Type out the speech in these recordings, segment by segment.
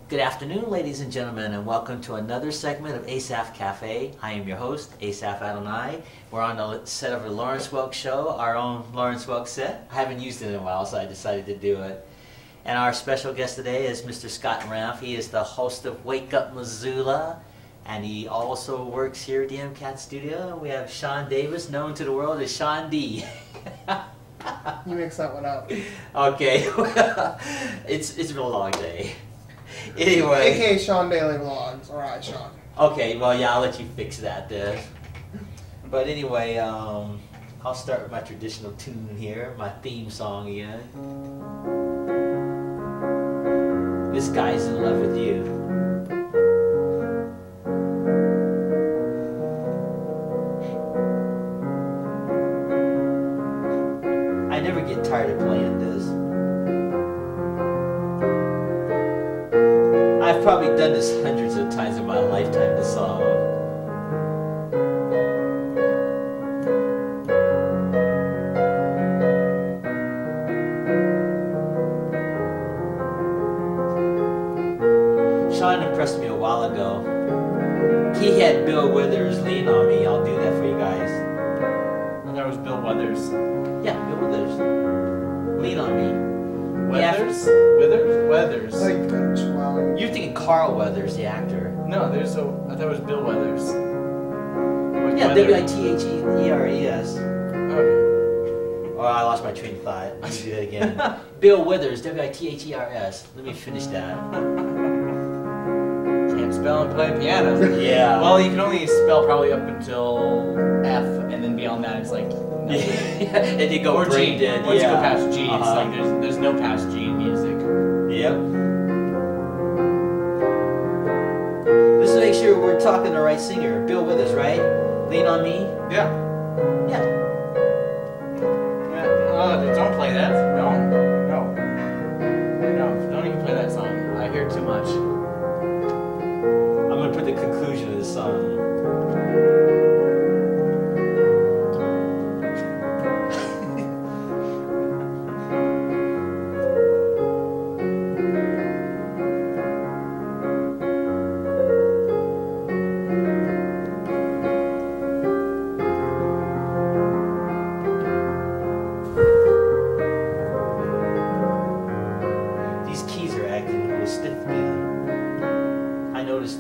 Good afternoon, ladies and gentlemen, and welcome to another segment of Asaph Cafe. I am your host, Asaph Adonai. We're on the set of the Lawrence Welk show, our own Lawrence Welk set. I haven't used it in a while, so I decided to do it. And our special guest today is Mr. Scott and Ranf. He is the host of Wake Up Missoula, and he also works here at the MCAT studio. We have Sean Davis, known to the world as Sean D. You mix that one up. Okay, it's a real long day. Anyway. AKA Sean Daily Vlogs. Alright, Sean. Okay, well, yeah, I'll let you fix that then. But anyway, I'll start with my traditional tune here, my theme song again. This Guy's in Love with You. I never get tired of playing this. I've probably done this hundreds of times in my lifetime, this song. Sean impressed me a while ago. He had Bill Withers Lean on Me. I'll do that for you guys. And that was Bill Weathers. Yeah, Bill Withers. Lean on Me. Weathers? Yeah. Weathers? You're thinking Carl Weathers, the actor. No, I thought it was Bill Weathers. Like Yeah, Weather. W-I-T-H-E-R-E-S. Okay. Oh, I lost my train of thought. Let me do that again. Bill Withers, W-I-T-H-E-R-S. Let me finish that. Can't spell and play piano. Yeah. Well, you can only spell probably up until F, and then beyond that it's like... Yeah, and you go or brain G. dead. Once Yeah. you go past G, it's like there's no past G in music. Yep. Let's make sure we're talking the right singer. Bill Withers, right? Lean on Me? Yeah. Yeah. Don't play that. No. Don't even play that song. I hear too much. I'm going to put the conclusion of the song.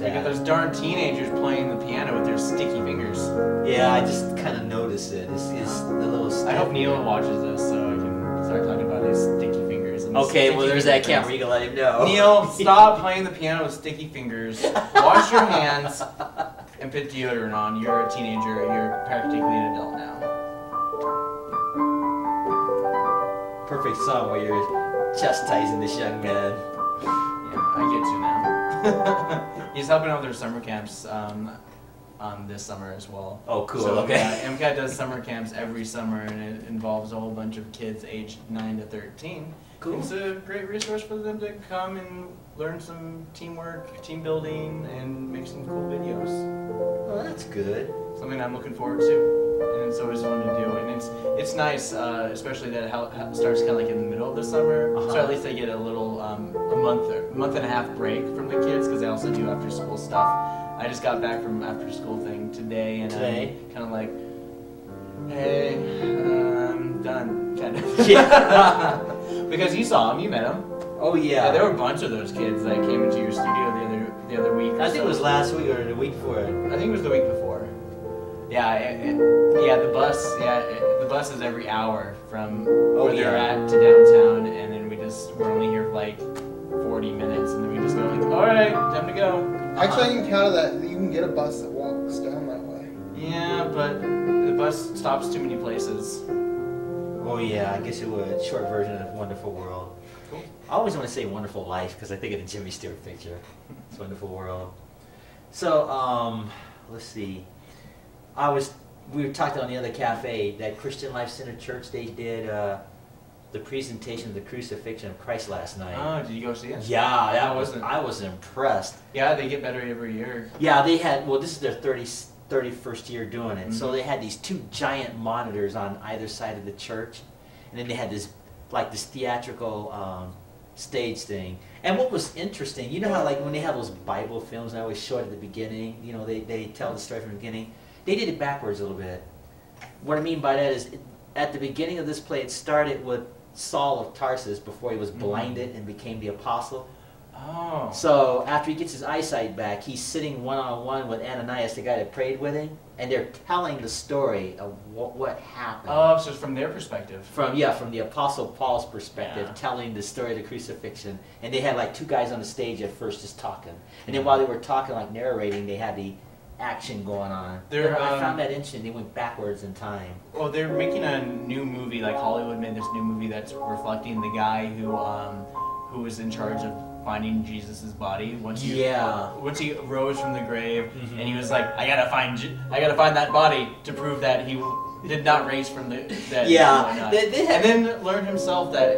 They got those darn teenagers playing the piano with their sticky fingers. Yeah, I just kind of noticed it. It's the little stiff. I hope Neil watches this so I can start talking about his sticky fingers. And Okay, well there's that camera. camera. You can let him know. Neil, stop playing the piano with sticky fingers. Wash your hands and put deodorant on. You're a teenager. You're practically an adult now. Perfect song where you're chastising this young man. Yeah, I get you now. He's helping out with their summer camps this summer as well. Oh, cool. So, okay. Yeah, MCAT does summer camps every summer, and it involves a whole bunch of kids aged 9 to 13. Cool. It's a great resource for them to come and learn some teamwork, team building, and make some cool videos. Oh, that's good. Something I'm looking forward to, and it's always fun to do. And it's nice, especially that it starts kind of like in the middle of the summer, so at least they get a little a month and a half break from the kids because they also do after school stuff. I just got back from after school thing today, and I'm kind of like, hey, I'm done, kind of. Yeah. Because you saw them, you met them. Oh yeah. Yeah, there were a bunch of those kids that came into your studio the other week. I think it was last week or the week before. I think it was the week before. Yeah, the bus. Yeah, the bus is every hour from where they're at to downtown, and then we're only here for like 40 minutes, and then we just go like, all right, time to go. Actually, I can count that you can get a bus that walks down that way. Yeah, but the bus stops too many places. Oh yeah, I guess it would. Short version of Wonderful World. Cool. I always want to say Wonderful Life because I think of the Jimmy Stewart picture. It's Wonderful World. So, let's see. We were talking on the other cafe that Christian Life Center Church, they did the presentation of the crucifixion of Christ last night. Oh, did you go see it? Yeah, I was impressed. Yeah, they get better every year. Yeah, they had, well, this is their 31st year doing it. So they had these two giant monitors on either side of the church, and then they had this theatrical stage thing, And what was interesting, you know how like when they have those Bible films, they always show it at the beginning, you know, they tell the story from the beginning. They did it backwards a little bit. What I mean by that is, at the beginning of this play, it started with Saul of Tarsus before he was blinded and became the apostle. Oh. So after he gets his eyesight back, he's sitting one-on-one with Ananias, the guy that prayed with him, and they're telling the story of what happened. Oh, so it's from their perspective. From the Apostle Paul's perspective, telling the story of the crucifixion. And they had like two guys on the stage at first just talking. And then while they were talking, like narrating, they had the action going on. I found that interesting. They went backwards in time. Well, they're making a new movie, like Hollywood made this new movie that's reflecting the guy who was in charge of finding Jesus' body once he rose from the grave, and he was like, I gotta find that body to prove that he did not raise from the dead. Yeah, and then learned himself that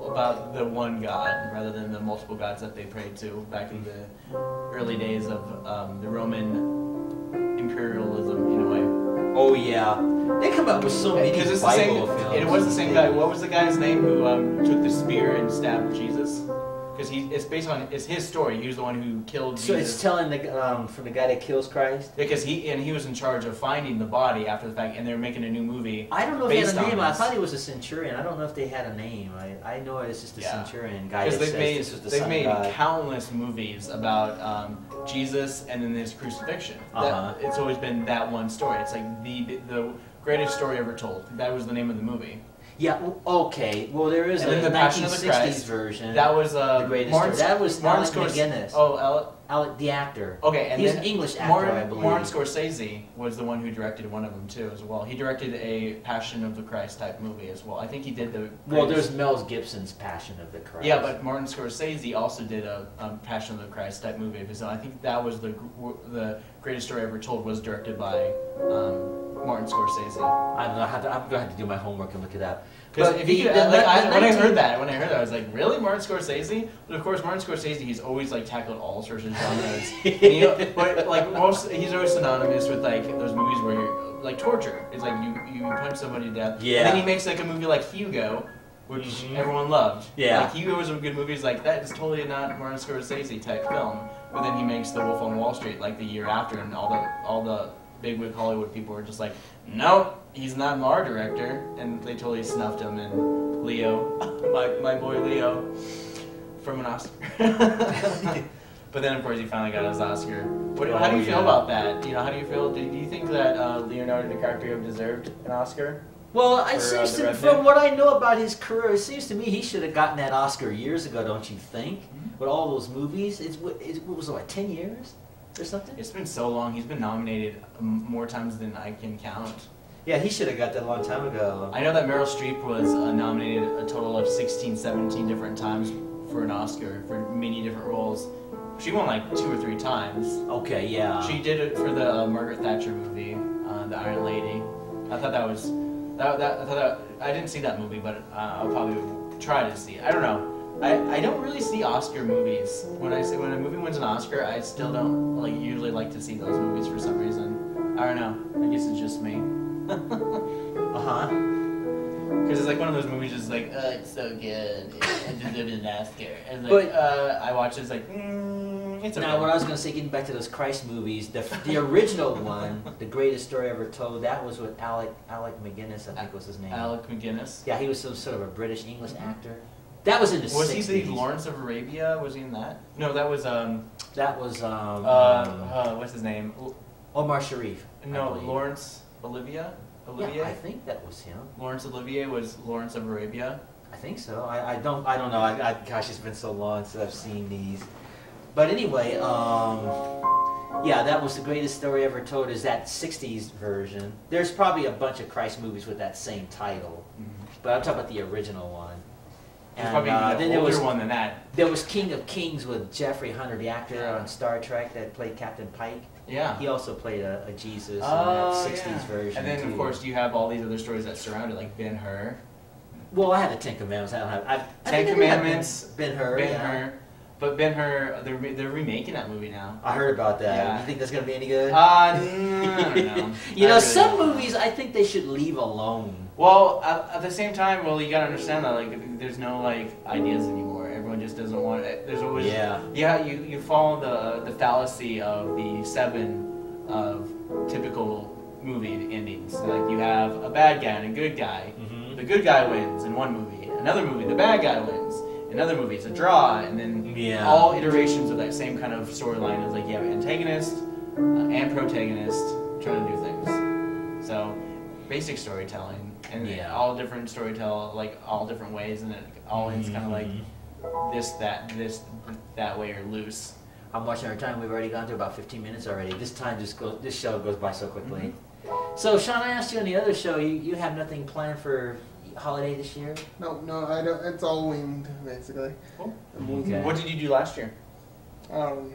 about the one God rather than the multiple gods that they prayed to back in the early days of the Roman imperialism in a way. Oh yeah, they come up with so many Bible films. It was the same guy. What was the guy's name who took the spear and stabbed Jesus? Because it's his story. He was the one who killed Jesus. So it's telling from the guy that kills Christ. Because he was in charge of finding the body after the fact, and they were making a new movie. I don't know if he had a name. I thought he was a centurion. I don't know if they had a name. I know it's just a centurion guy. Because they've made countless movies about Jesus and then his crucifixion. It's always been that one story. It's like the greatest story ever told. That was the name of the movie. Yeah. Okay. Well, there is a 1960s version. That was the greatest story. That was Alec McGuinness. Oh, Alec, the actor. Okay, and he's an English actor, I believe. Martin Scorsese was the one who directed one of them too, as well. He directed a Passion of the Christ type movie as well. I think he did the. Well, there's Mel Gibson's Passion of the Christ. Yeah, but Martin Scorsese also did a Passion of the Christ type movie. So I think that was the greatest story ever told was directed by Martin Scorsese. I don't know. I'm going to have to do my homework and look it up. Because when I heard that, I was like, really, Martin Scorsese? But of course, Martin Scorsese, he's always like tackled all sorts of genres. But like he's always synonymous with like those movies where you're like torture. It's like you punch somebody to death. Yeah. And then he makes like a movie like Hugo, which everyone loved. Yeah. Like Hugo was a good movie. It's like that is totally not Martin Scorsese type film. But then he makes The Wolf on Wall Street like the year after, and all the bigwig Hollywood people were just like, nope, he's not an art director, and they totally snuffed him. And Leo, my boy Leo, from an Oscar. But then of course he finally got his Oscar. How do you feel about that? How do you feel? Do you think that Leonardo DiCaprio deserved an Oscar? Well, from what I know about his career, it seems to me he should have gotten that Oscar years ago. Don't you think? With all those movies, it was like 10 years. Or something? It's been so long. He's been nominated more times than I can count. Yeah, he should have got that a long time ago. I know that Meryl Streep was nominated a total of 16, 17 different times for an Oscar for many different roles. She won like 2 or 3 times. Okay, yeah. She did it for the Margaret Thatcher movie, The Iron Lady. I thought that was I didn't see that movie, but I'll probably try to see it. I don't know. I don't really see Oscar movies. When a movie wins an Oscar, I still don't usually like to see those movies for some reason. I don't know. I guess it's just me. Because it's like one of those movies that's like, oh, it's so good. It deserves an Oscar. And I watch it, it's like, it's okay. Now, what I was going to say, getting back to those Christ movies, the original one, The Greatest Story Ever Told, that was with Alec McGuinness, I think was his name. Alec McGuinness? Yeah, he was some sort of a British-English actor. That was in the 60s. Was he the Lawrence of Arabia? Was he in that? No, that was what's his name? Omar Sharif. No, Lawrence Olivier? Yeah, I think that was him. Laurence Olivier was Lawrence of Arabia. I think so. I don't know. Gosh, it's been so long since I've seen these. But anyway, yeah, that was The Greatest Story Ever Told. Is that 60s version? There's probably a bunch of Christ movies with that same title, but I'm talking about the original one. And probably then there was one than that. There was King of Kings with Jeffrey Hunter, the actor on Star Trek that played Captain Pike. Yeah. He also played a Jesus in that 60s version. And then, of course, you have all these other stories that surround it, like Ben-Hur. Well, I have the Ten Commandments. I don't have... Ten Commandments, Ben-Hur. Ben-Hur. But Ben-Hur, they're remaking that movie now. I heard about that. Yeah. You think that's gonna be any good? I don't know. You know, really some don't know. movies I think they should leave alone. Well, at the same time, you gotta understand that there's no ideas anymore. Everyone just doesn't want it. There's always you follow the fallacy of the 7 of typical movie endings. Like you have a bad guy and a good guy. Mm-hmm. The good guy wins in one movie. Another movie, the bad guy wins. Another movie, it's a draw, and then all iterations of that same kind of storyline is you have an antagonist and protagonist trying to do things. So basic storytelling. And all different storytell, all different ways, and it all ends kind of this, that way, or loose. I'm watching our time. We've already gone through about 15 minutes already. This show goes by so quickly. So, Sean, I asked you on the other show, you have nothing planned for holiday this year? No, I don't. It's all winged, basically. Cool. Okay. What did you do last year? Do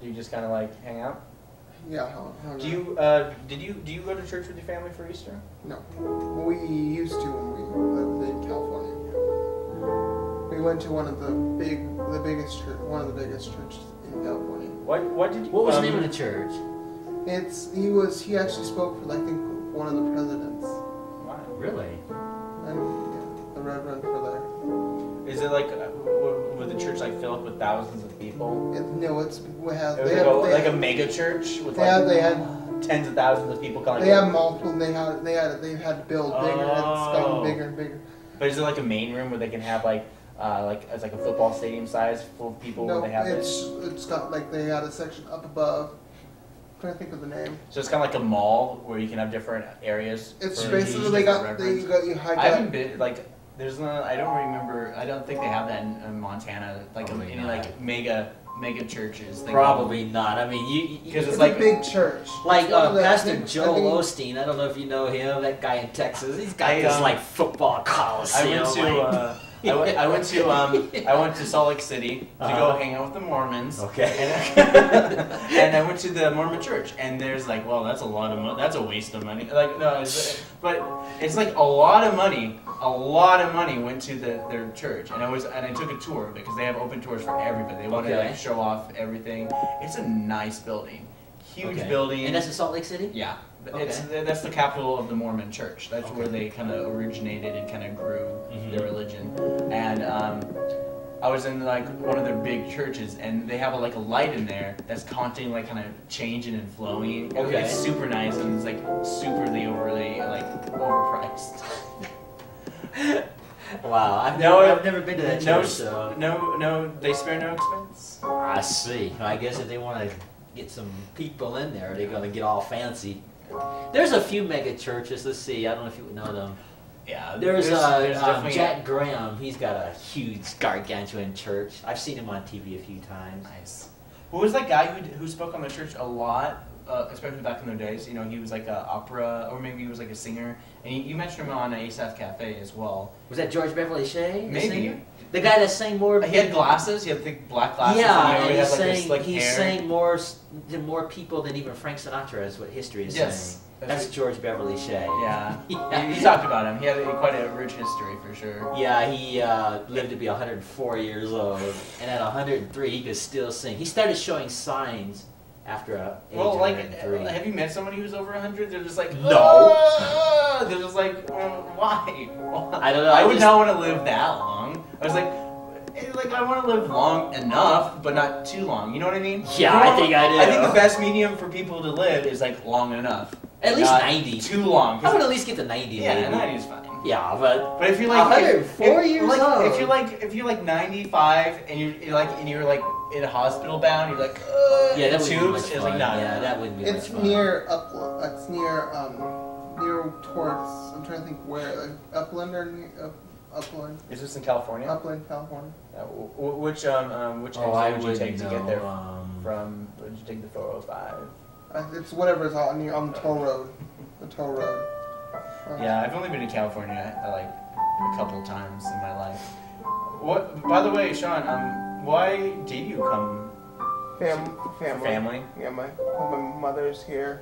you just kind of hang out? Yeah. Do you do you go to church with your family for Easter? No, we used to when we lived in California. We went to one of the biggest churches in California. What did you? What was the name of the church? He actually spoke for I think one of the presidents. Wow. Really? And the reverend for there. Is it would the church fill up with thousands of people? They have a mega church with they had tens of thousands of people coming. They have multiple. They've had to build bigger. And it's gotten bigger and bigger. But is it a main room where they can have it's like a football stadium size full of people? No, where they have it's got they had a section up above. I'm trying to think of the name. So it's kind of like a mall where you can have different areas. It's basically you hike I haven't been there's no. I don't remember. I don't think they have that in Montana. Mega churches. Probably not. I mean, because it's a big church. Pastor Joel Osteen. I don't know if you know him. That guy in Texas. He's got this football coliseum. I went to Salt Lake City to go hang out with the Mormons. Okay. And I went to the Mormon church, and there's that's a lot of money. That's a waste of money. But it's a lot of money. A lot of money went to their church, and I took a tour of it because they have open tours for everybody. They want to show off everything. It's a nice building, huge building. And that's in Salt Lake City? Yeah. That's the capital of the Mormon church. That's where they kind of originated and kind of grew their religion. And I was in one of their big churches, and they have a light in there that's constantly kind of changing and flowing. Okay. It's super nice, and it's superly overly overpriced. Wow, I've never been to that church. No, they spare no expense. I see. I guess if they want to get some people in there, they're going to get all fancy. There's a few mega churches. Let's see. I don't know if you would know them. Yeah. There's Jack Graham. He's got a huge, gargantuan church. I've seen him on TV a few times. Nice. Who was that guy who spoke on the church a lot? Especially back in their days, he was an opera, or maybe he was a singer. And you mentioned him on Asaph Cafe as well. Was that George Beverly Shea? Maybe. The guy that sang more. He had glasses. He had thick black glasses. Yeah, and he sang more to more people than even Frank Sinatra, is what history is saying. That's George Beverly Shea. Yeah. He talked about him. He had quite a rich history for sure. Yeah, he lived to be 104 years old, and at 103 he could still sing. He started showing signs after age 103. Have you met somebody who's over 100? They're just no. They're just why? I don't know. I would not want to live that long. I was I want to live long enough, but not too long. You know what I mean? Yeah, I think I do. I think the best medium for people to live is long enough. At least 90. Too long. I would at least get to 90. Yeah, 90 is fine. Yeah, but if you're 104 years old. If you're 95 and you're in a hospital bound, you're yeah, that wouldn't be much tubes. fun. That wouldn't be much fun. It's near towards. I'm trying to think where Upland or Upland. Is this in California? Upland, California. Which exit would you take to get there from? Would you take the 405? It's whatever is on the toll road. The toll road. Yeah, I've only been to California a couple times in my life. What? By the way, Sean, why did you come? Family. Yeah, my mother's here.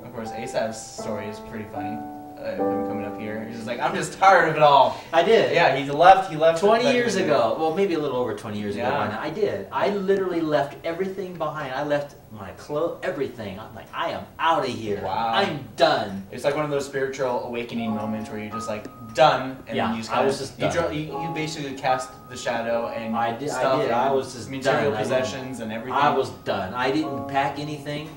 Of course, Asaph's story is pretty funny. him coming up here. He's just like, I'm just tired of it all. I did. Yeah, he left. 20 years ago. Well, maybe a little over 20 years ago. Yeah. I did. I literally left everything behind. I left my clothes, everything. I'm like, I am out of here. Wow. I'm done. It's like one of those spiritual awakening moments where you're just like done, and Yeah, then you just I was just done. you basically cast the shadow and I did. stuff I did. and I was just material done. possessions and everything. I was done. I didn't pack anything.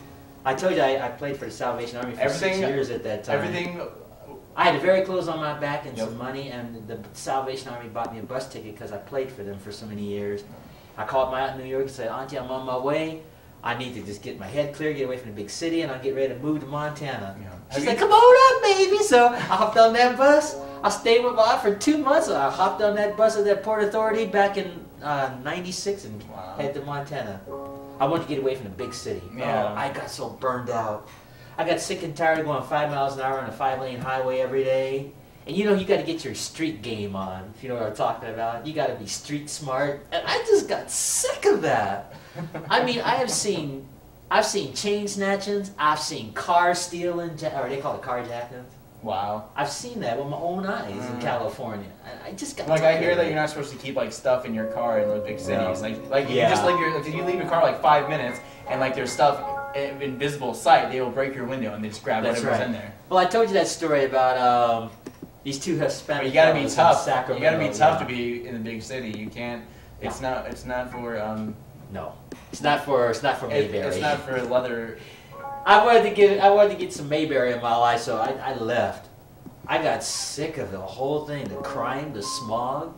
I told you I played for the Salvation Army for 6 years at that time. Everything. I had very clothes on my back and Yep. some money, and the Salvation Army bought me a bus ticket because I played for them for so many years. I called my aunt in New York and said, Auntie, I'm on my way. I need to just get my head clear, get away from the big city, and I'll get ready to move to Montana. Yeah. She's like, come on up, baby. So I hopped on that bus. I stayed with my aunt for 2 months. I hopped on that bus at that Port Authority back in '96 and Wow. headed to Montana. I wanted to get away from the big city. Yeah. Oh, I got so burned out. I got sick and tired of going 5 miles an hour on a 5-lane highway every day. And you know, you got to get your street game on, if you know what I'm talking about. You got to be street smart. And I just got sick of that. I mean, I've seen chain snatchings. I've seen car stealing, or they call it carjacking. Wow. I've seen that with my own eyes in California. I just got Like tired I hear of that it. you're not supposed to keep like stuff in your car in those big cities. No. Like Yeah. you just leave if you leave your car like 5 minutes and like there's stuff in visible sight, they will break your window and they just grab That's whatever's right. in there. Well, I told you that story about these two Hispanic. But you gotta be fellas in tough. You Sacramento, gotta be tough yeah. to be in the big city. You can't. It's not. It's not for. No, it's not for Mayberry. It's not for leather. I wanted to get some Mayberry in my life, so I left. I got sick of the whole thing, the crime, the smog.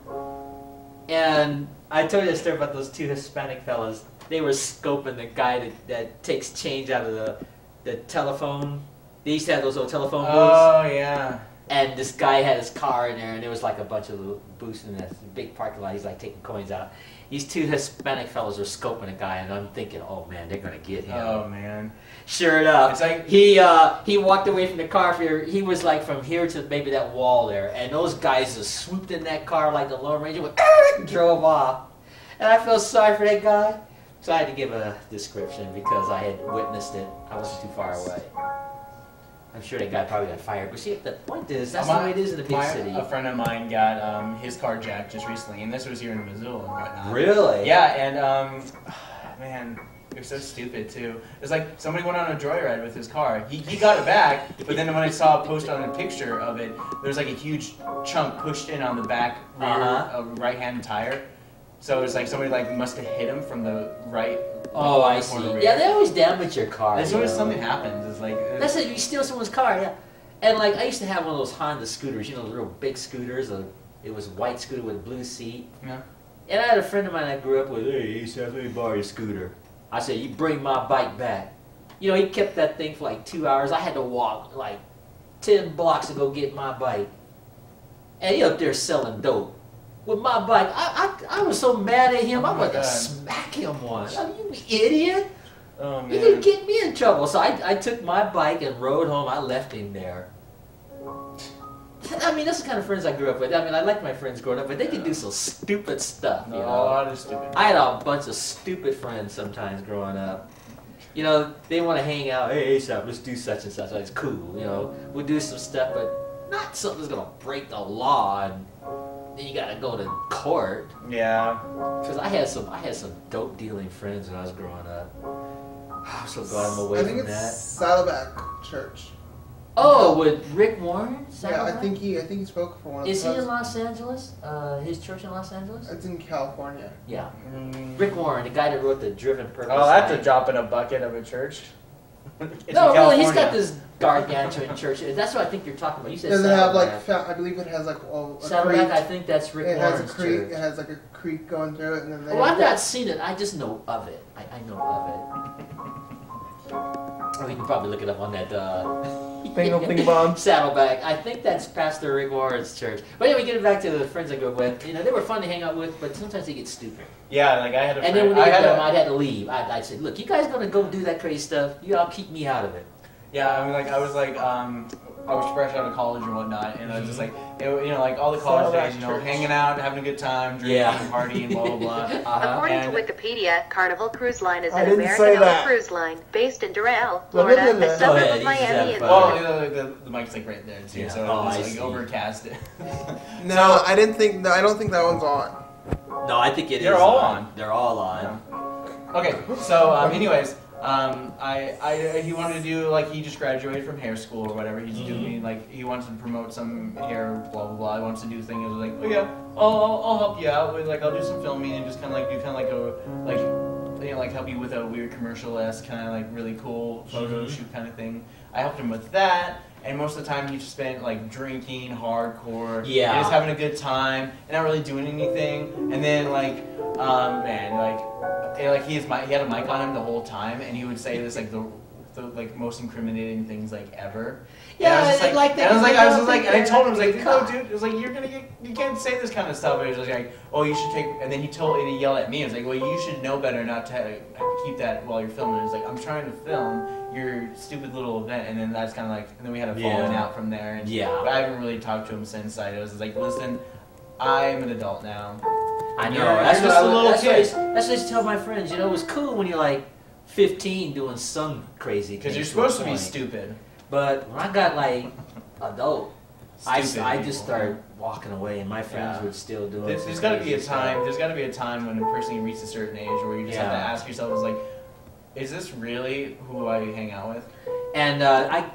And I told you a story about those two Hispanic fellas. They were scoping the guy that takes change out of the telephone. They used to have those old telephone booths. Oh yeah. And this guy had his car in there, and there was like a bunch of little booths in this big parking lot. He's like taking coins out. These two Hispanic fellows are scoping a guy, and I'm thinking, oh man, they're gonna get him. Oh man. Sure enough, It's like he walked away from the car. He was like from here to maybe that wall there, and those guys just swooped in that car like the Lone Ranger, went, drove off. And I feel sorry for that guy, so I had to give a description because I had witnessed it. I wasn't too far away. I'm sure that guy probably got fired. But see, the point is, that's the way it is in a big city. A friend of mine got his car jacked just recently, and this was here in Missoula and whatnot. Really? Yeah, and man, it was so stupid too. It's like somebody went on a joyride with his car. He got it back, but then when I saw a post on a picture of it, there was like a huge chunk pushed in on the back rear right-hand tire. So it's like somebody like must have hit him from the right. Oh, I see. Yeah, they always damage your car. As soon as something happens, it's like that's it. You steal someone's car, yeah. And like I used to have one of those Honda scooters, you know, the real big scooters. It was a white scooter with a blue seat. Yeah. And I had a friend of mine I grew up with. Hey, Asaph, let me borrow your scooter. I said, you bring my bike back. You know, he kept that thing for like 2 hours. I had to walk like 10 blocks to go get my bike. And he up there selling dope. With my bike, I was so mad at him, I wanted to smack him once. I mean, you idiot! Oh man. You didn't get me in trouble. So I took my bike and rode home. I left him there. I mean, that's the kind of friends I grew up with. I mean, I liked my friends growing up, but they could do some stupid stuff. You A know? lot of stupid. I had a bunch of stupid friends sometimes growing up. You know, they want to hang out. Hey, Asaph, let's do such and such. Like, it's cool. You know, we'll do some stuff, but not something that's gonna break the law and then you gotta go to court. Yeah. Because I had some dope dealing friends when I was growing up. I'm so glad I'm away I from think that. it's Saddleback Church. Oh, with Rick Warren? Yeah, I think he spoke for one of the Is he in pubs. Los Angeles? His church in Los Angeles? It's in California. Yeah. Rick Warren, the guy that wrote the Driven Purpose. Oh, that's a Life. drop in a bucket of a church. It's No, in really, he's California. got this gargantuan church. That's what I think you're talking about. You said Does it have like? Saddleback. I believe it has like a Saddleback, creek. I think that's Rick It has a Warren's creek. church. It has like a creek going through it, and then they. Oh, I've not seen it. I just know of it. I know of it. Oh, you can probably look it up on that Thing-a-thing-bong. Saddleback. I think that's Pastor Rick Warren's church. But anyway, getting back to the friends I grew up with, you know, they were fun to hang out with, but sometimes they get stupid. Yeah, like I had a And friend. then when they I had were done, a, I'd had to leave. I'd say, look, you guys gonna go do that crazy stuff? You all keep me out of it. Yeah, I mean, like I was like, I was fresh out of college and whatnot, and I was just like, like all the college days, hanging out, having a good time, drinking, partying, blah, blah, blah. According to Wikipedia, Carnival Cruise Line is an American-owned cruise line based in Doral, Florida, a suburb of Miami. Well, the mic's like right there too, so it's like overcast. No, I don't think that one's on. No, I think it is. They're all on. They're all on. Okay, so anyways. He wanted to do, like, he just graduated from hair school or whatever. He's doing, like, he wants to promote some hair, blah, blah, blah. He wants to do things. I was like, oh yeah, I'll help you out with, like, I'll do some filming and just kind of, like, do kind of like a, like, help you with a weird commercial-esque kind of, like, really cool photo shoot kind of thing. I helped him with that. And most of the time he just spent, like, drinking hardcore, and just having a good time, and not really doing anything. And then, like, he had a mic on him the whole time, and he would say this, like, the most incriminating things, like, ever. Yeah, and I told him, I was like, no, dude, it was like, you can't say this kind of stuff. And he was like, oh, you should take, and then he yelled at me. I was like, well, you should know better not to keep that while you're filming. It's like, I'm trying to film your stupid little event, and then that's kind of like, and then we had a falling out from there. And, but I haven't really talked to him since. I was like, listen, I'm an adult now. I know. That's what I used to tell my friends. It was cool when you're like 15 doing some crazy thing. Because you're supposed to be stupid. But when I got like adult, I just started walking away, and my friends would still do it. There's got to be a time. There's got to be a time when a person reaches a certain age where you just have to ask yourself, is like, is this really who I hang out with? And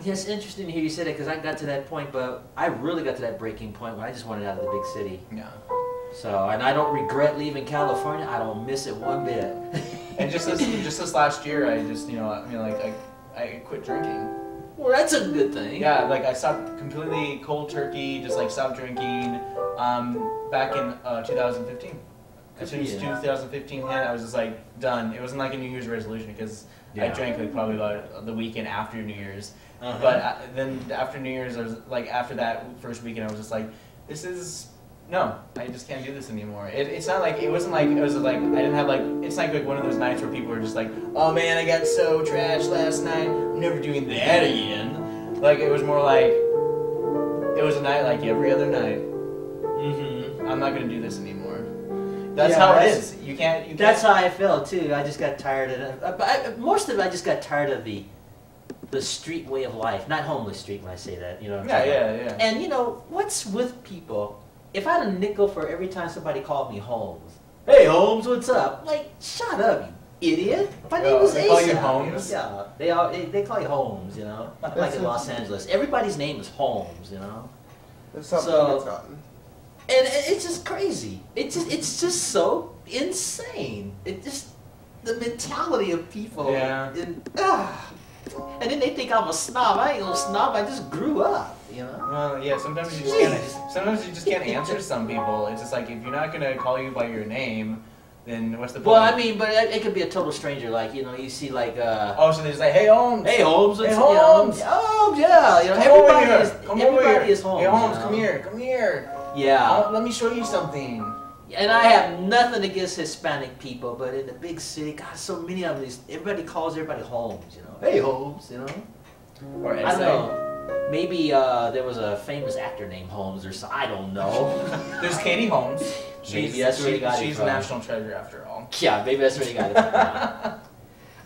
it's interesting to hear you say that, because I got to that point, but I really got to that breaking point when I just wanted out of the big city. Yeah. So, and I don't regret leaving California. I don't miss it one bit. And just this last year, I quit drinking. Well, that's a good thing. Yeah, like I stopped completely cold turkey, just like stopped drinking. Back in 2015. As soon as 2015 hit, I was just like done. It wasn't like a New Year's resolution because I drank like probably about the weekend after New Year's. But then after New Year's, I was like, after that first weekend, I was just like, no, I just can't do this anymore. It's not like, it wasn't like, it was like, I didn't have like, it's not like one of those nights where people are just like, oh man, I got so trashed last night, I'm never doing that again. Like, it was more like, it was a night like every other night. I'm not going to do this anymore. That's how it is. You can't. That's how I felt too. I just got tired of it. Most of it, I just got tired of the street way of life. Not homeless street when I say that. Yeah. And what's with people? If I had a nickel for every time somebody called me Holmes, hey Holmes, what's up? Like, shut up, you idiot. My name is Asaph. They call you Holmes? Yeah, they call you Holmes, like in Los Angeles. Everybody's name is Holmes, There's something that's gotten. And it's just crazy. It's just so insane. The mentality of people. Yeah. And then they think I'm a snob. I ain't no snob. I just grew up, Well, yeah. Sometimes you just can't answer some people. It's just like, if you're not gonna call you by your name, then what's the point? Well, I mean, but it could be a total stranger. Like, you see like. Oh, so they're just like, hey Holmes. Hey Holmes. Hey Holmes. Holmes. Yeah. Everybody is Holmes. Hey Holmes, come here. Yeah. Let me show you something. And I have nothing against Hispanic people, but in the big city, God, so many of them, everybody calls everybody Holmes, Hey, Holmes, Or I don't know. Maybe there was a famous actor named Holmes or something. I don't know. There's Katie Holmes. Maybe that's where you got it from. She's a national treasure after all. Yeah, maybe that's where you got it from.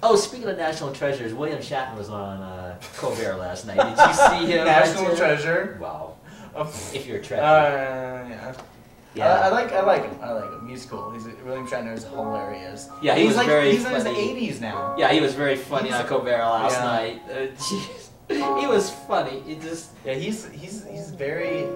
Oh, speaking of national treasures, William Shatner was on Colbert last night. Did you see him? National treasure? Wow. If you're a treasure. Yeah. I like him. He's cool. William Shatner is hilarious. Yeah, he's in his funny. 80s now. Yeah, he was very funny on Colbert last night. He was funny. He's very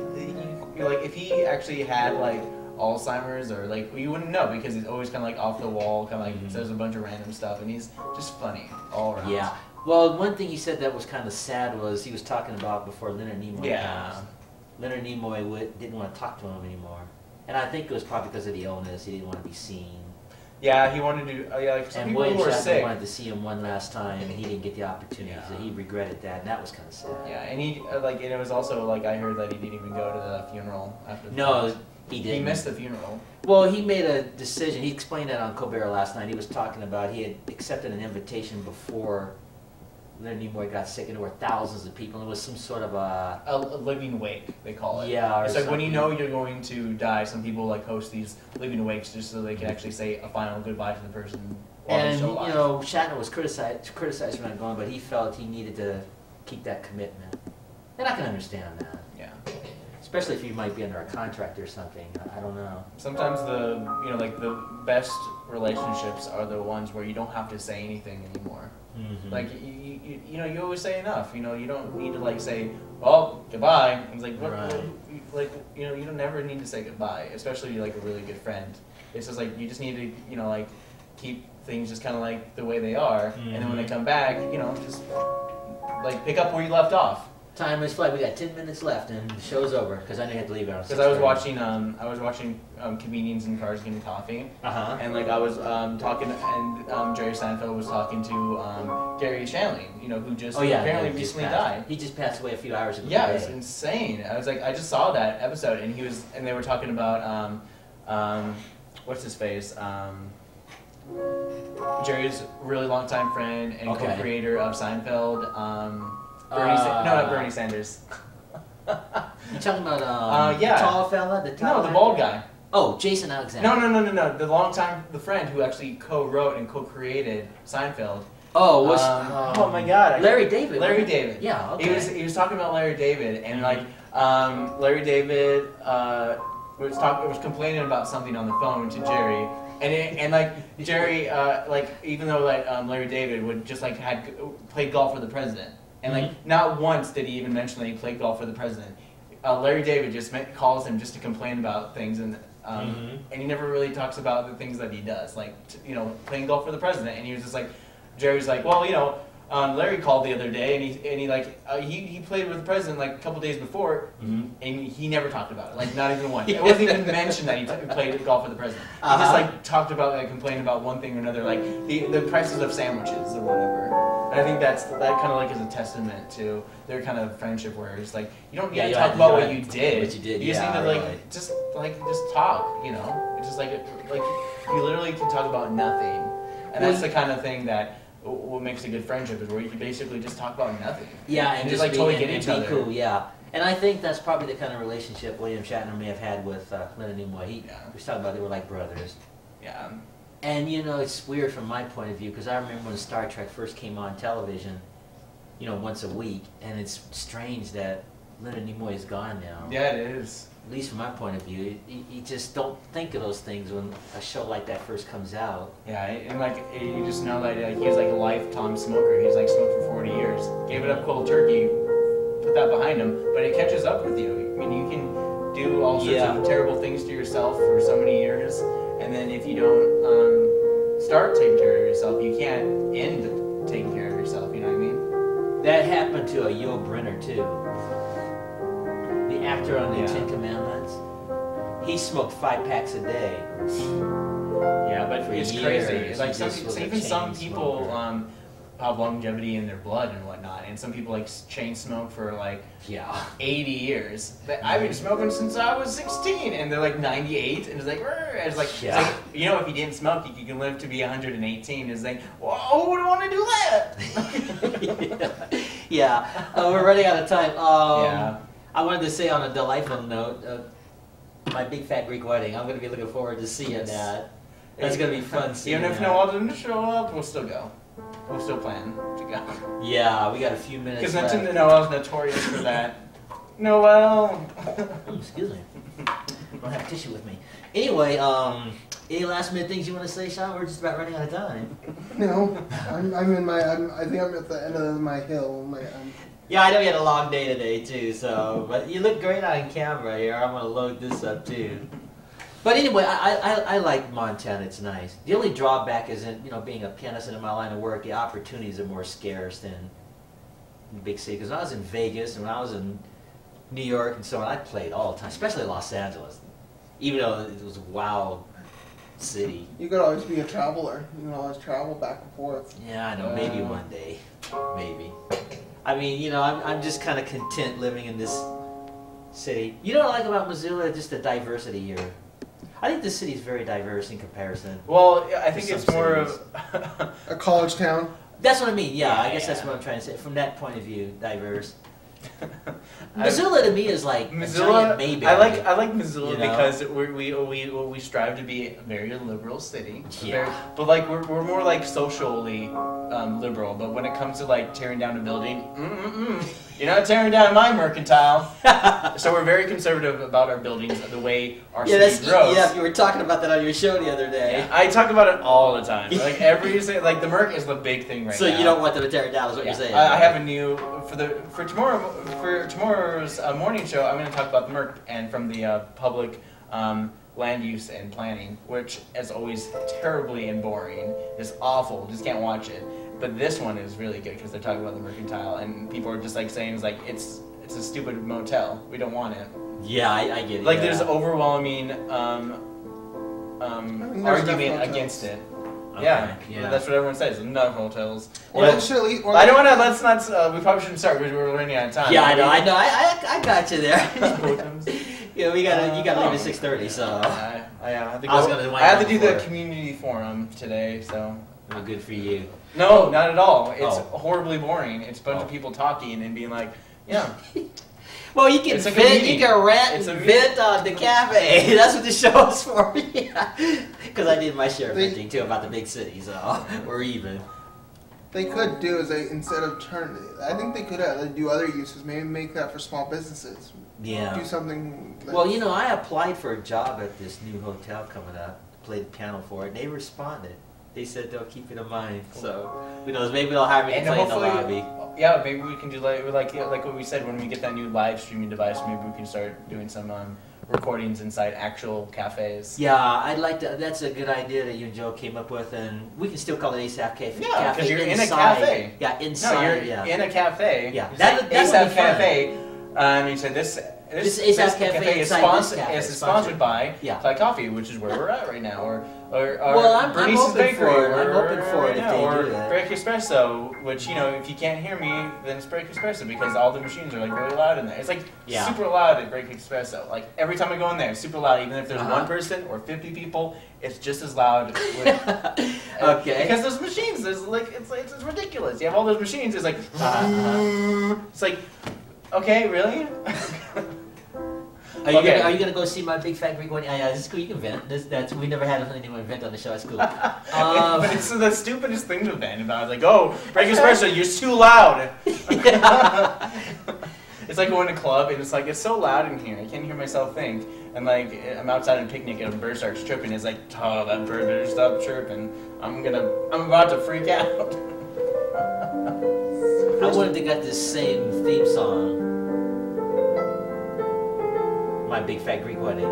like, if he actually had like Alzheimer's or like, you wouldn't know, because he's always kind of like off the wall, kind of like says a bunch of random stuff, and he's just funny all around. Yeah. Well, one thing he said that was kind of sad was he was talking about before Leonard Nimoy. Yeah. Leonard Nimoy didn't want to talk to him anymore. And I think it was probably because of the illness. He didn't want to be seen. Yeah, he wanted to. Like some people William who were Shatner sick wanted to see him one last time, and he didn't get the opportunity, so he regretted that, and that was kind of sad. Yeah, and he and it was also like, I heard that he didn't even go to the funeral after. No, he didn't. He missed the funeral. Well, he made a decision. He explained that on Colbert last night. He was talking about he had accepted an invitation before Leonard Nimoy got sick and there were thousands of people. And it was some sort of a living wake, they call it. Yeah, it's like when you know you're going to die. Some people like host these living wakes just so they can actually say a final goodbye to the person. And you know, Shatner was criticized for not going, but he felt he needed to keep that commitment. And I can understand that. Yeah. Especially if you might be under a contract or something. I don't know. Sometimes the best relationships are the ones where you don't have to say anything anymore. Mm-hmm. Like you always say enough. You don't need to like say, well, goodbye. It's like what, right. you don't never need to say goodbye, especially like a really good friend. It's just like you just need to like keep things just kind of like the way they are, mm-hmm. and then when they come back, just like pick up where you left off. Time is flight. We got 10 minutes left, and the show's over because I knew I had to leave around. Because I was watching comedians in cars getting coffee, and like I was talking, and Jerry Seinfeld was talking to Gary Shandling, who just apparently recently died. He just passed away a few hours ago. Yeah, it was insane. I was like, I just saw that episode, and they were talking about what's his face, Jerry's really longtime friend and co-creator of Seinfeld. Not Bernie Sanders. You talking about the tall fella? The bald guy. Oh, Jason Alexander. No. The friend who actually co-wrote and co-created Seinfeld. Oh, oh my God! Larry David. Larry David. Yeah. Okay. He was talking about Larry David, and like Larry David was complaining about something on the phone to Jerry. And like Jerry, even though Larry David would just like had played golf for the president, and like not once did he even mention that he played golf for the president. Larry David just calls him just to complain about things, and he never really talks about the things that he does, like playing golf for the president. And he was just like, Jerry's like, well, Larry called the other day, and he played with the president like a couple days before, and he never talked about it, like not even once. It wasn't even mentioned that he played golf with the president. He just like talked about complaining about one thing or another, like the prices of sandwiches or whatever. And I think that kind of like is a testament to their kind of friendship, where it's like you don't need to talk about what you did. You just need to just talk. It's just like you literally can talk about nothing, and that's the kind of thing that. What makes a good friendship is where you can basically just talk about nothing. Yeah, and just totally get each other. Cool, yeah. And I think that's probably the kind of relationship William Shatner may have had with Leonard Nimoy. He was talking about they were like brothers. Yeah. And it's weird from my point of view because I remember when Star Trek first came on television, once a week, and it's strange that Leonard Nimoy is gone now. Yeah, it is. At least from my point of view, you just don't think of those things when a show like that first comes out. Yeah, and you just know that he was like a lifetime smoker. He's like smoked for 40 years. Gave it up cold turkey, put that behind him, but it catches up with you. I mean, you can do all sorts of terrible things to yourself for so many years, and then if you don't start taking care of yourself, you can't end taking care of yourself. You know what I mean? That happened to Yul Brynner too. The actor on the Ten Commandments, he smoked 5 packs a day. Yeah, but for it's years. Crazy. It's like even some people have longevity in their blood and whatnot, and some people chain smoke for 80 years. I've been smoking since I was 16, and they're like 98, and it's like, if you didn't smoke, you can live to be 118. It's like, well, who would want to do that? We're running out of time. I wanted to say on a delightful note, my big fat Greek wedding. I'm going to be looking forward to seeing that. That's going to be fun. Even if no one didn't show up, we'll still go. We'll still plan to go. Yeah, we got a few minutes left. Because Noel's notorious for that. Noel! Excuse me. I don't have tissue with me. Anyway, any last minute things you want to say, Sean? We're just about running out of time. No, I think I'm at the end of my hill. Yeah, I know you had a long day today too, but you look great on camera here. I'm going to load this up too. But anyway, I like Montana. It's nice. The only drawback isn't, being a pianist and in my line of work, the opportunities are more scarce than in big city. Because when I was in Vegas and when I was in New York and so on, I played all the time, especially Los Angeles. Even though it was a wild city. You could always be a traveler. You can always travel back and forth. Yeah, I know. Maybe one day. Maybe. I mean, I'm just kind of content living in this city. You know what I like about Missoula? Just the diversity here. I think this city is very diverse in comparison. Well, I think it's more of a college town. That's what I mean. Yeah, I guess yeah. that's what I'm trying to say. From that point of view, diverse. Missoula to me is like Missoula. a giant Mayberry. I like Missoula, you know? Because we strive to be a very liberal city. But like we're more like socially liberal. But when it comes to like tearing down a building, you're not tearing down my mercantile. So we're very conservative about our buildings, the way our city grows. Yeah, you were talking about that on your show the other day. Yeah, I talk about it all the time. Like like the merc is the big thing right now. So you don't want them to tear it down, is what you're saying? I have a new for tomorrow's morning show. I'm going to talk about the merc and from the public land use and planning, which is always terribly and boring. It's awful. Just can't watch it. But this one is really good because they're talking about the mercantile, and people are just like saying it's a stupid motel. We don't want it. Yeah, I get it. Like there's overwhelming argument against it. Okay, yeah, that's what everyone says. Enough hotels. Eventually, I don't want to. Let's not. We probably shouldn't start because we're running out of time. Yeah, I know. I got you there. Yeah, you gotta leave at 6:30. So I have to go. I have to do the community forum today. So good for you. No, not at all. It's horribly boring. It's a bunch of people talking and being like, yeah. Well, you can vent, you can rant and vent on the cafe. That's what the show is for. Because I did my share of venting too about the big city, so we're even. They could do is instead of I think they could do other uses. Maybe make that for small businesses. Yeah. Do something. Well, you know, I applied for a job at this new hotel coming up. Played the piano for it, and they responded. They said they'll keep it in mind. So who knows? Maybe they'll hire me to play in the lobby. Yeah, maybe we can do like what we said when we get that new live streaming device. Maybe we can start doing some recordings inside actual cafes. Yeah, I'd like to. That's a good idea that you and Joe came up with, and we can still call it Asaph Cafe. Yeah, because you're inside. in a cafe. Yeah, inside. No, you're in a cafe. Yeah, that Asaph Cafe. You said this Asaph Cafe is sponsored by Thai Coffee, which is where we're at right now, or I'm Bernice's Bakery, I'm open for it if they or do that. Break Espresso, which if you can't hear me, then it's Break Espresso because all the machines are like really loud in there. It's like super loud at Break Espresso. Like every time I go in there, it's super loud. Even if there's one person or 50 people, it's just as loud. Okay. Because those machines, it's ridiculous. You have all those machines. It's like it's like. Okay, really? Are you gonna go see my big fat Greek wedding? Yeah, this is cool. You can vent. We never had anyone vent on the show. It's cool. But it's the stupidest thing to vent about. It's like, oh, Break Espresso, you're too loud. It's like going to a club and it's like it's so loud in here. I can't hear myself think. And like I'm outside on a picnic and a bird starts chirping. It's like, oh, that bird better stop chirping. I'm about to freak out. I wanted to get this same theme song. My Big Fat Greek Wedding.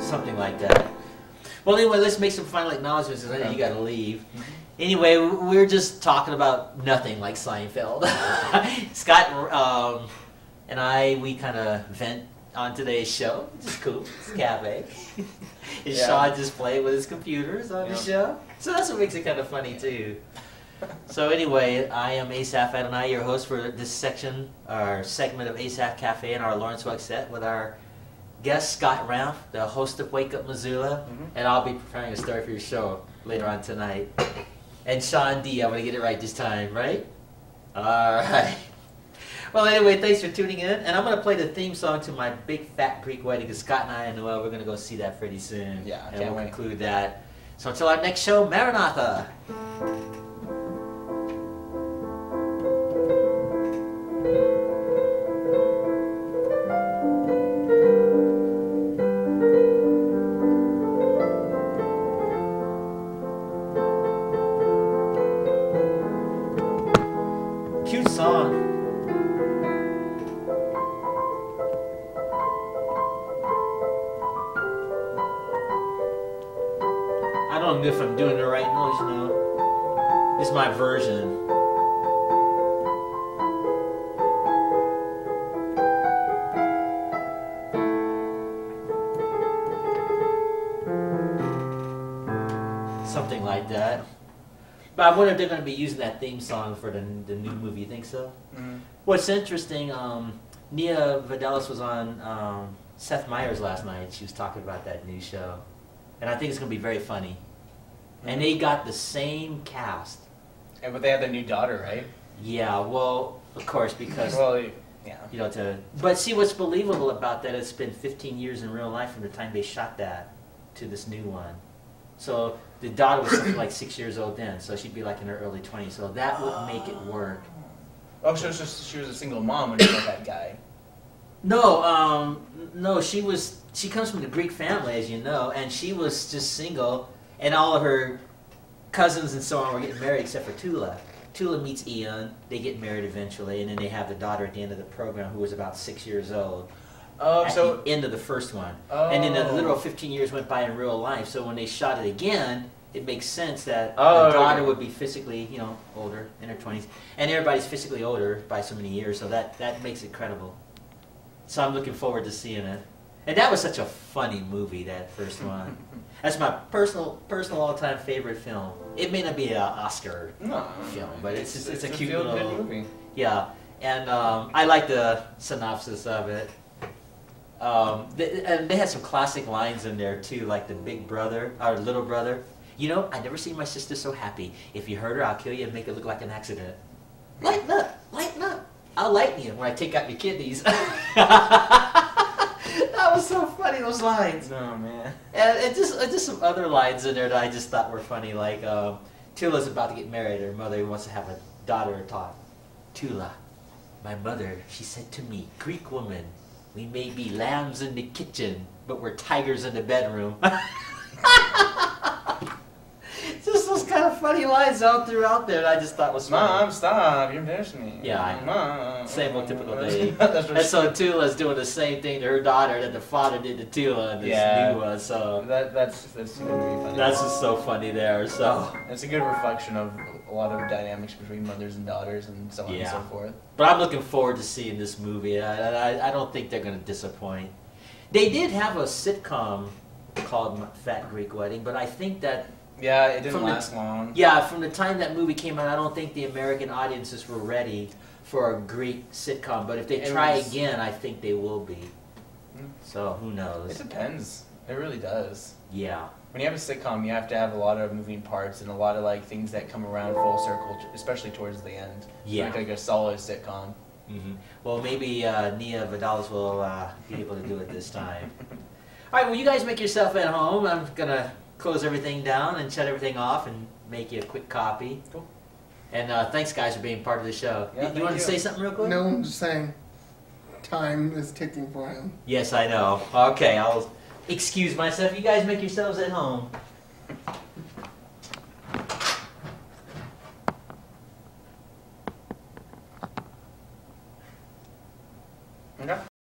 Something like that. Well, anyway, let's make some final acknowledgments because I know you got to leave. Anyway, we're just talking about nothing like Seinfeld. Scott and we kind of vent on today's show, which is cool. It's a cafe. And Sean just played with his computers on the show. So that's what makes it kind of funny too. So anyway, I am Asaph Adonai, your host for this section, our segment of Asaph Cafe and our Lawrence Welk set with our guest Scott Ranf, the host of Wake Up Missoula, and I'll be preparing a story for your show later on tonight. And Sean D, I'm going to get it right this time, right? Alright. Well, anyway, thanks for tuning in, and I'm going to play the theme song to My Big Fat Greek Wedding, because Scott and I and Noel, we're going to go see that pretty soon. Yeah, and we'll conclude that. So until our next show, Maranatha! Cute song. I don't know if I'm doing the right noise now. This is my version. Something like that. But I wonder if they're going to be using that theme song for the new movie. You think so? Mm-hmm. What's interesting, Nia Vardalos was on Seth Meyers last night. She was talking about that new show, and I think it's going to be very funny. And they got the same cast. And but they have their new daughter, right? Yeah, well, of course, because yeah. you know, but see, what's believable about that? It's been 15 years in real life from the time they shot that to this new one. So the daughter was something like 6 years old then, so she'd be like in her early 20s. So that would make it work. Oh, so she was a single mom when she met that guy. No, no, she comes from the Greek family, as you know, and she was just single, and all of her cousins and so on were getting married except for Tula. Tula meets Ian, they get married eventually, and then they have the daughter at the end of the program who was about 6 years old. Oh, at so the end of the first one. Oh. And then a literal 15 years went by in real life, so when they shot it again, it makes sense that the daughter would be physically, you know, older, in her 20s, and everybody's physically older by so many years, so that makes it credible. So I'm looking forward to seeing it. And that was such a funny movie, that first one. That's my personal all-time favorite film. It may not be an Oscar film, but it's a cute little movie. Yeah, and I like the synopsis of it. And they had some classic lines in there too, like the big brother, or little brother. You know, I never seen my sister so happy. If you hurt her, I'll kill you and make it look like an accident. Lighten up, lighten up. I'll lighten you when I take out your kidneys. That was so funny, those lines. Oh man. And just some other lines in there that I just thought were funny, like Tula's about to get married. Her mother wants to have a daughter taught. Tula, my mother, she said to me, Greek woman, we may be lambs in the kitchen, but we're tigers in the bedroom. Just those kind of funny lines all throughout there that I just thought was funny. Mom, stop, you embarrassed me. Yeah, Mom. same old typical day. And so Tula's doing the same thing to her daughter that the father did to Tula in this new one. So that's going to be funny. That's just so funny there. So it's a good reflection of a lot of dynamics between mothers and daughters and so on and so forth. But I'm looking forward to seeing this movie. I don't think they're going to disappoint. They did have a sitcom called Fat Greek Wedding, but I think that yeah, it didn't last long. Yeah, from the time that movie came out, I don't think the American audiences were ready for a Greek sitcom. But if they try again, I think they will be. So who knows? It depends. It really does. Yeah. When you have a sitcom, you have to have a lot of moving parts and a lot of like things that come around full circle, especially towards the end. Yeah. Like a solid sitcom. Well, maybe Nia Vidalis will be able to do it this time. All right, well, you guys make yourself at home. I'm going to close everything down and shut everything off and make you a quick copy. Cool. And thanks, guys, for being part of the show. Yeah, you want to say something real quick? No, I'm just saying time is ticking for him. Yes, I know. Okay, I'll excuse myself. You guys make yourselves at home.